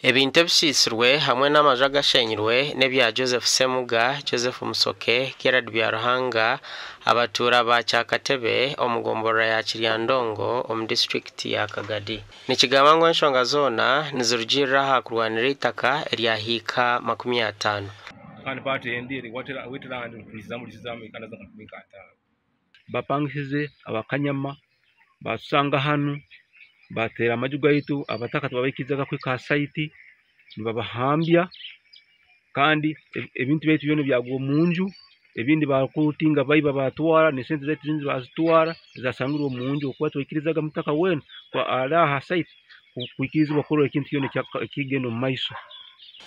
Ebintu ebisisirwe hamwe n'amaju agashenyirwe n'ebya Joseph Semuga, Joseph Musoke, Gerard Byaruhanga abatura ba Kyakatebe omugombora ya Kiryandongo omu district ya Kagadi. Nikigamba ngu enshonga zoona nizirugirira aha kurwanira itaka eryahika 50. Kandi batendere weterandi kwizamulizamu ikanaza 15. Bapangisize abakanyama basanga hanu batera amaju gaitu abataka tubabikizaga kwi ka site nibabahambya kandi ebintu byetu byone byagwo munju ebindi bakutinga bayiba batwara ne sente zetu zinzi bazitwara zasangirwa munju okuba twikirizaga mutaka wenu kwa alaha site kwikiriza bakoro ikintu yone kigeno maiso.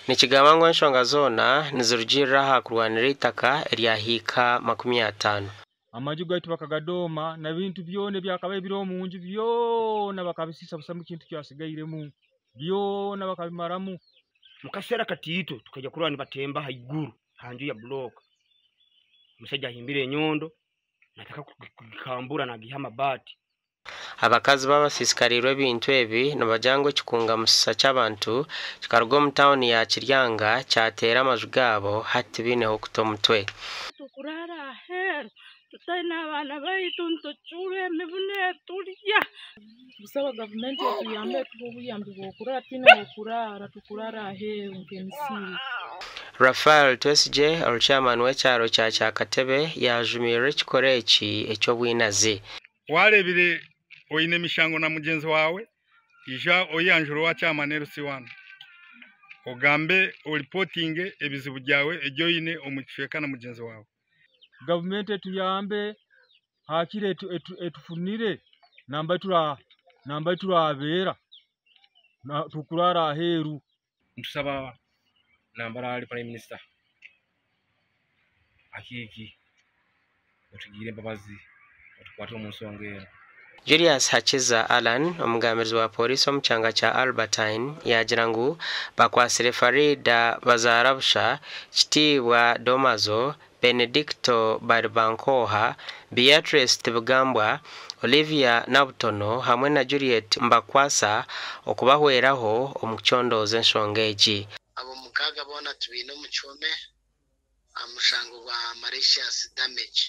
Nikigamba ngu enshonga zoona nizirugirira aha kurwanira itaka eryahika 50. Amaju gaitu bakagadoma na bintu byone byakabaye biro munju byona bakabisisa busamu kintu kyasigairemu byona bakabimaramu. Mukasera katito tukaja kurwani batemba haiguru hanju ya block musajja himbire nyondo nataka kukambura na gihama bati. Abakazi babasisikarirwe ebintu ebi nabajangwe kikunga musisa cy'abantu kikarugo mu town ya Kiryanga cyatera amaju gabo hati bineho kutomutwe. Tukurara her tutayina abana baitu ntuchure mibune turya busaba government yatuyambe tubuyambi bokura tina bokurara tukurara he unkemisiri. Rafael Twesije chairman w'ekyaro kya Kyakatebe yajumire kikorechi ekyo bwinaze. Warebire oyine mishango na mugenzi wawe ija oyanjuro wa chairman RC1 ogambe reporting ebizibu byawe ejo yine omukifeka na mugenzi wawe. Government etuyambe hakire etufunire namba turabera na tukurara heru. Ntusaba nambara ali prime minister akiki otugire babazi otukwata omusongera. Julius Hachiza Alan omugambirizi wa polisi omukyanga kya Albertine yagira ngu bakwasire Farida Bazarabusha, Kitiibwa Domazo, Benedicto Barbankoha, Beatrice Tibugambwa, Olivia Nabutono hamwe na Juliet Mbakwasa okubahweraho omukyondoza ensonga egi. Abo mukaga bona tubine omukyome amushango gwa malicious damage.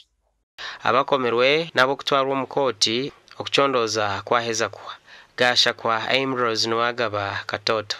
Abakomerwe nabo kutwarwa mu kooti okukyondoza kwaheza kwa gasha kwa Ambrose Nwagaba Katoto.